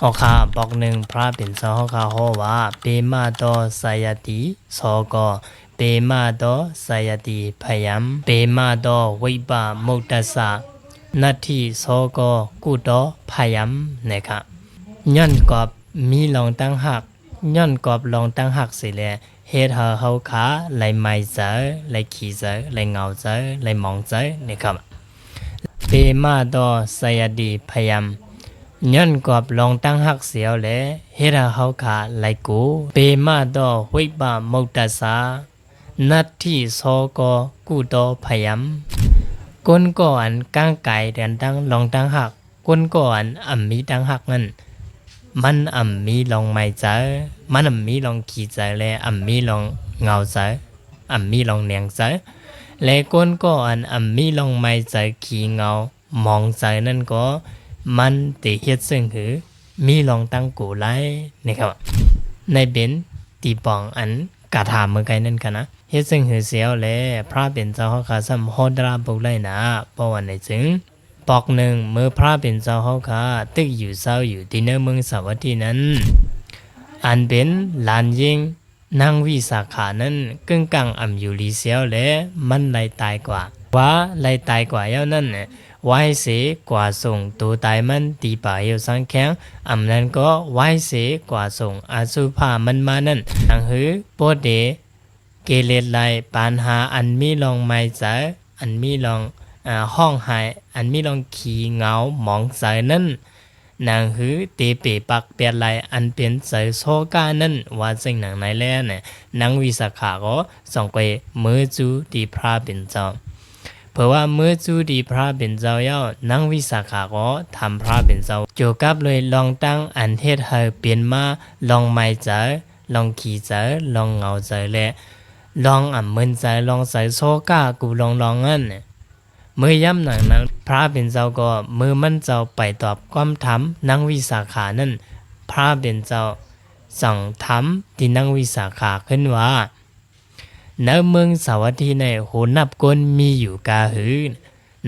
ออกคาบอกหนึ่งพระเป็นเจ้าเขาคาโฮว่าเปมาโตสายติโสโกเปมาโตสายติพยามเปมาโตวิปามุตตสะนัตถิโสโกกุโตพยามนะครับย้อนกอบมีลองตั้งหักย้อนกอบลองตั้งหักสิแลเฮ็ดเฮาขาไหลไม่เจอไหลขี้เจอไหลเงาเจอไหลมองเจอนะครับเปมาโตสายติพยามย้อนกอบลองตั้งหักเสียวแลเฮ็ดเฮาขาไหลกูเปมาโตวิปามุตตสะนัตถิโสโกกุโตพยามก้นก่อนก้างไก่เดินตั้งลองตั้งหักก้นก่อนมีตั้งหักนั่นมันมีลองไม่เจอมันมีลองขี้เจอและมีลองเงาเจอมีลองเนียงเจอและก้นก่อนมีลองไม่เจอขี้เงามองเจอนั่นก็มันติเฮ็ดซึ่งคือมีลองตั้งกูไลนี่ครับในเบนตีปองอันกาถามเมื่อไกนั่นกันนะเฮ็ดซึ่งหือเสียวแลพระเป็นเจ้าเขาขาซ้ำโฮดราบุกไลนะเพราะว่าในจึงปอกหนึ่งเมื่อพระเป็นเจ้าเขาขาตึกอยู่เศร้าอยู่ที่เนื้อเมืองสาวัตถีนั้นอันเป็นลานยิงนางวิสาขานั้นกึ่งกลางอยู่ลีเสียวแลมันไล่ตายกว่าว่าไล่ตายกว่าเย้านั่นเนี่ยไว้เสกว่าส่งตัวตายมันตีป่าเยสังแข็งนั้นก็ไว้เสกว่าส่งอาสุภามันมานั่นอังหือโปเดเกเลไลปัญหาอันมีลองไม่ใจอันมีลองห้องหายอันมีลองขี่เงาหมองใจนั่นนางหือเตเปปักเปียไลอันเป็นใจโซกานั่นว่าจึงหนังไหนแล้วเนี่ยนางวิสาขาก็ส่งไปมือจูดีพระเป็นเจ้าเพราะว่าเมื่อจูดีพระเป็นเจ้าเย้านางวิสาขาก็ทำพระเป็นเจ้าโจกับเลยลองตั้งอันเฮ็ดให้เปลี่ยนมาลองไม่ใจลองขี่ใจลองเงาใจและลองมึนใจลองใส่โซกากูลองงั้นเมื่อย่ำหนังนั้นพระเป็นเจ้าก็เมื่อมันเจ้าไปตอบความถามนางวิสาขานั่นพระเป็นเจ้าสั่งถามที่นางวิสาขาขึ้นว่าในเมืองสาวัตถีในโหนับก้นมีอยู่กาหือ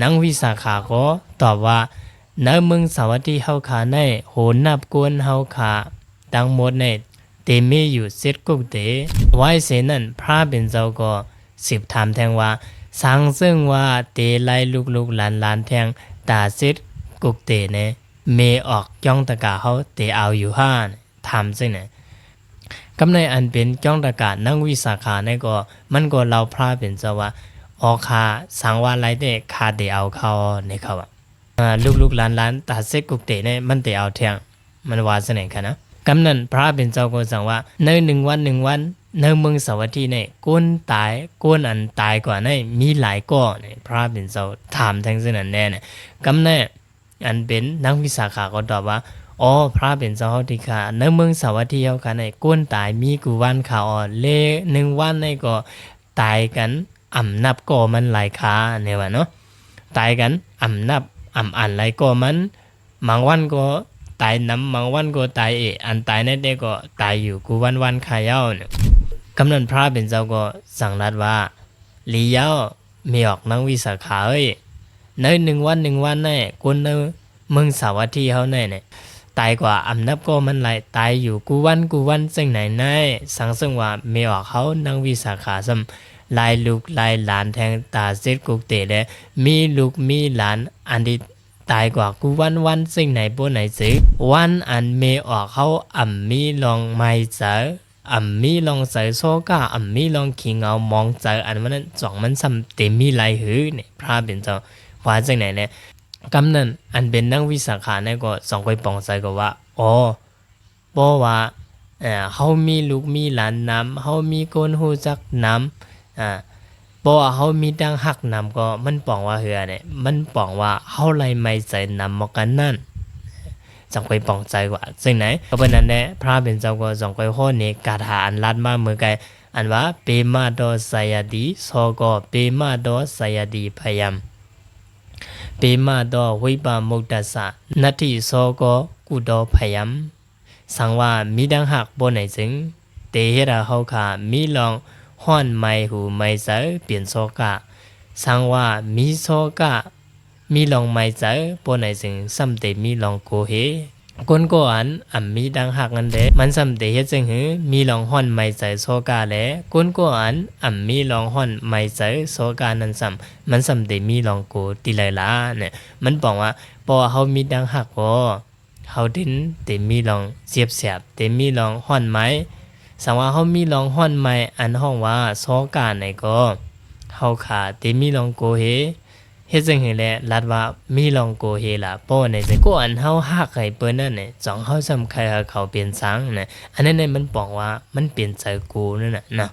นางวิสาขาก็ตอบว่าในเมืองสาวัตถีเฮาขาในโหนับก้นเฮาขาทั้งหมดในเตมีอยู่เซตกุกเตไว้เสนั้นพระเป็นเจ้าก็สืบถามแทงว่าสังซึ่งว่าเตไลลูกหลานแทงตาเซตกุกเตเนี่ยเมออกจ้องตะกาเขาเตเอาอยู่ห้าทำซึ่งเนี่ยกำในอันเป็นจ้องตะกานั่งวิสาขาในก็มันก็เราพระเป็นเจ้าว่าออกคาสังว่าไรเตคาเตเอาเขาในเขาอ่ะลูกหลานตาเซตกุกเตเนี่ยมันเตเอาแทงมันว่าเสน่ห์กันนะกำนั้นพระเป็นเจ้าก็สั่งว่าในหนึ่งวันในเมืองสาวัตถีในก้นตายก้นอันตายกว่าในมีหลายก้อเนี่ยพระเป็นเจ้าถามทั้งสิ้นนั่นแน่เนี่ยกำนั้นอันเป็นนักวิสาขาก็ตอบว่าอ๋อพระเป็นเจ้าเฮาที่ขาในเมืองสาวัตถีเฮากันในก้นตายมีกูวันข่าวเลหนึ่งวันในก็ตายกันนับก่อมันหลายขาเนี่ยว่าเนาะตายกันนับอันหลายก่อมันบางวันก็ตายน้ำบางวันก็ตายอันตายในเด็กก็ตายอยู่กูวันขายาวเนี่ยกำนันพระเป็นเจ้าก็สั่งรัดว่าลีเย้ามีออกนางวิสาขาในหนึ่งวันแน่คนในเมืองสาวัตถีเขาเนี่ยตายกว่านับก็มันไหลตายอยู่กูวันซึ่งไหนแน่สังซึ่งว่ามีออกเขานางวิสาขาซ้ำลายลูกลายหลานแทงตาเซตกุกเตะและมีลูกมีหลานอันที่ตายกว่ากูวันซึ่งไหนโบไหนซื้อวันอันเมออกเขามีลองไม่เจอมีลองใส่โซกามีลองขิงเอามองเจออันนั้นสองมันซ้ำเต็มมีลายหือเนี่ยพระเป็นเจ้าว่าจากไหนเนี่ยกำนั้นอันเป็นนักวิสาขาเนี่ยก็สองคนปองใจก็ว่าอ๋อเพราะว่าเขามีลูกมีหลานน้ำเขามีคนหูจักน้ำเพราะว่าเขามีดังหักนำก็มันปองว่าเหือเนี่ยมันปองว่าเขาไล่ไม่ใจนำมกันนั่นจังไปปองใจกว่าซึ่งไหนก็เป็นนั้นแหละพระเป็นเจ้าก็จังไปข้อนี้กาถาอันลัดมาเมื่อไกอันว่าเปมาโดสายดีโซก็เปมาโดสายดีพยามเปมาโดวิปามุตตสะนัตถิโซก็กุโดพยามสังว่ามีดังหักบนไหนจึงเตเหระเฮาขามีลองห้อนไม่หูไม่เจอเปลี่ยนโซกะสังว่ามีโซกะมีลองไม่เจอปนไหนจึงซ้ำเตมีลองโกเฮ ก้นก็อันมีดังหักอันเดมันสำเดเฮ็ดจังหือมีลองห่อนไม่ใจโซกาแลก้นก็อันมีลองห่อนไม่ใจโซกานั้นซ้ำมันสำเดมีลองโกติไลลาเนี่ยมันบอกว่าพอเฮามีดังหักบ่เฮาดินเตมีลองเสียบเตมีลองห่อนไม้สังว่าเฮามีลองห่อนไม้อันห้องว่าโซกาไหนก็เฮาขาเตมีลองโกเฮเฮ็ดจังหือแลลัดว่ามีลองโกเฮล่ะป้อในจังก็อันเฮาฮักให้เปิ้นนั่นน่ะจ่องเฮาสำใครเขาเปลี่ยนสังน่ะอันนั้นน่ะมันบอกว่ามันเปลี่ยนใจกูนั่นน่ะนะ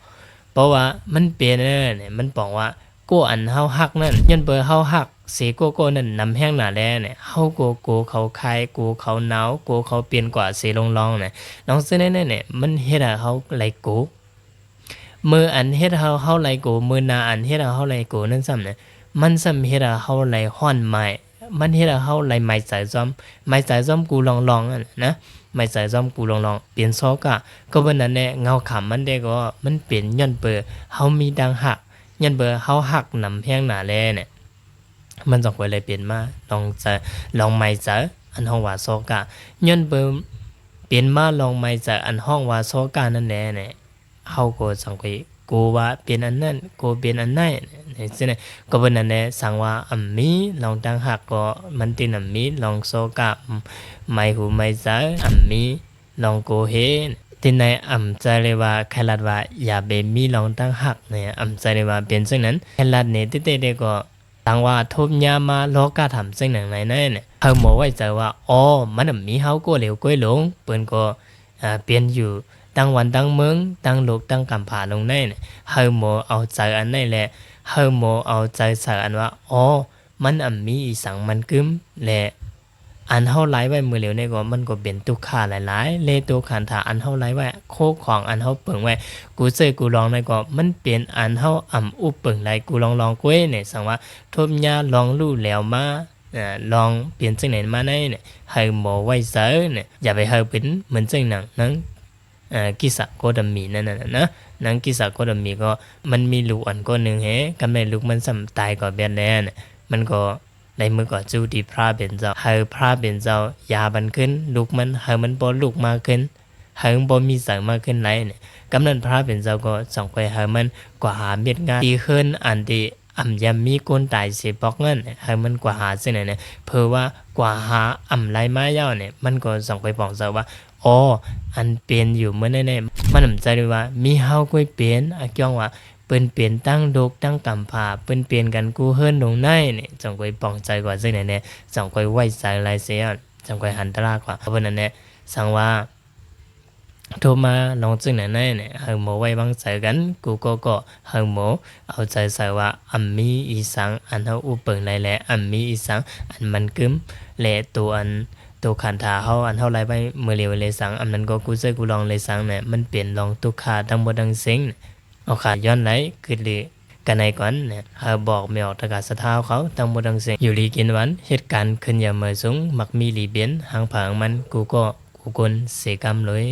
เพราะว่ามันเปลี่ยนเนี่ยมันบอกว่ากูอันเฮาฮักนั่นย้อนเบอเฮาฮักเสโกนั่นนำแห้งหน้าแลเนี่ยเฮาโกเขาคายกูเขาหนาวกูเขาเปลี่ยนกว่าเสลองเนี่ยน้องซึ่งนั่นเนี่ยมันเฮ็ดให้เฮาไหลกูมืออันเฮ็ดเฮาไหลกูมือหน้าอันเฮ็ดเฮาไหลกูนั่นซ้ำเนี่ยมันสำเฮ็ดเฮาไหลฮ้อนไม้มันเฮ็ดเฮาไหลไม้ใจซ้อมกูลองๆนะไม้ใจซ้อมกูลองเปลี่ยนซอกะก็วันนั้นแหละเงาขำมันได้ก็มันเปลี่ยนย้อนเบอเฮามีดังหักย้อนเบอเฮาหักนำแพงหน้าแลเนี่ยมันต้องไปเลยเปลี่ยนมาลองไม้ใจอันห้องว่าซอกะย้อนเบอเปลี่ยนมาลองไม้ใจอันห้องว่าซอกะนั่นแหละเนี่ยเฮาก็สังเกตกูว่าเปลี่ยนอันนั้นกูเปลี่ยนอันนั้นเนี่ยซึ่งก็เป็นอันนี้สังว่าอัมมีลองตั้งหักก็มันตินอัมมีลองโซกะไม่หูไม่ใจอัมมีลองโกเฮตินในอัมใจเลยว่าแคลัดว่าอย่าเบมีลองตั้งหักเนี่ยอัมใจเลยว่าเปลี่ยนซึ่งนั้นแคลัดเนี่ยเต้ๆก็ตั้งว่าทุบยามาโลกาทำซึ่งหนังไหนเนี่ยเฮาหมอไว้ใจว่าอ๋อมันมีเฮาก็เหลวก้อยหลงเปิ้นก็เปลี่ยนอยู่ตั้งวันตั้งเมืองตั้งโลกตั้งกำผาลงในเนี่ยเฮาหมอเอาใจอันนั้นแหละเฮาหมอเอาใจใส่อันว่าอ๋อมันมีอีสังมันกึมและอันเฮาไล่ไว้มือเหลียวเนี่ยก็มันก็เป็นทุกข์หลายๆเลตัวขันถาอันเฮาไล่ไว้โคของอันเฮาเปิงไว้กูเจอกูลองในก็มันเปลี่ยนอันเฮาอุเปิงไล่กูลองก้วยเนี่ยสังว่าทบยาลองลู่แล้วมาลองเปลี่ยนจังไหนมาในเนี่ยเฮาหมอไว้เซอเนี่ยอย่าไปเฮาเป็นเหมือนจังหนังนั้นกิสะโคดมีนั่นน่ะนะนังกิสะโคดมีก็มันมีลูกอันก็นึงเฮกำในลูกมันสำตายก็เบียนแลนมันก็ในมือก็จูดีพระเป็นเจ้าเฮาพระเป็นเจ้ายาบันขึ้นลูกมันเฮามันบ่ลูกมากขึ้นเฮาบ่มีสังมากขึ้นไหลเนี่ยกำนั้นพระเป็นเจ้าก็ส่งไปเฮามันกว่าหาเม็ดงานดีขึ้นอันที่ยามมีคนตายสิบอกเงินเฮามันกว่าหาซึ่งเนี่ยเพื่อว่ากว่าหาไหลมายาวเนี่ยมันก็ส่งไปบอกเจ้าว่าอ๋ออันเปลี่ยนอยู่เมื่อไหร่มันนำใจด้วยว่ามีเฮาก็เปลี่ยนจ้องว่าเปิ้นเปลี่ยนตั้งดกตั้งกำผาเปิ้นเปลี่ยนกันกูเฮิรนลงในเนี่ยจังก้อยปองใจกว่าซึ่งไหนเนี่ยจังก้อยไว้ใจหลายเสียจังก้อยหันตรากว่าเพราะนั้นเนี่ยสังว่าโทรมาลองซึ่งไหนเนี่ยเฮาหมอไว้วางใจกันกูก็เฮาหมอเอาใจใส่ว่ามีอีสังอันเฮาอุเปิงหลายแลมีอีสังอันมันกึมและตัวอันตัวขันธาเฮาอันเฮาไล่ไปเมื่อเร็วเลยสังอันนั้นก็กูเจอกูลองเลยสังเนี่ยมันเปลี่ยนลองตุกขาทั้งหมดทั้งสิ้นเอาขาย้อนไหลคือเลยกันในก่อนเนี่ยเฮาบอกไม่ออกตะกาสะท้าเขาทั้งหมดทั้งสิ้นอยู่ลีกินวันเหตุการณ์ขึ้นอย่าเมื่อสูงมักมีลีเบียนหางผางมันกูก็กูกลเสกรรมเลย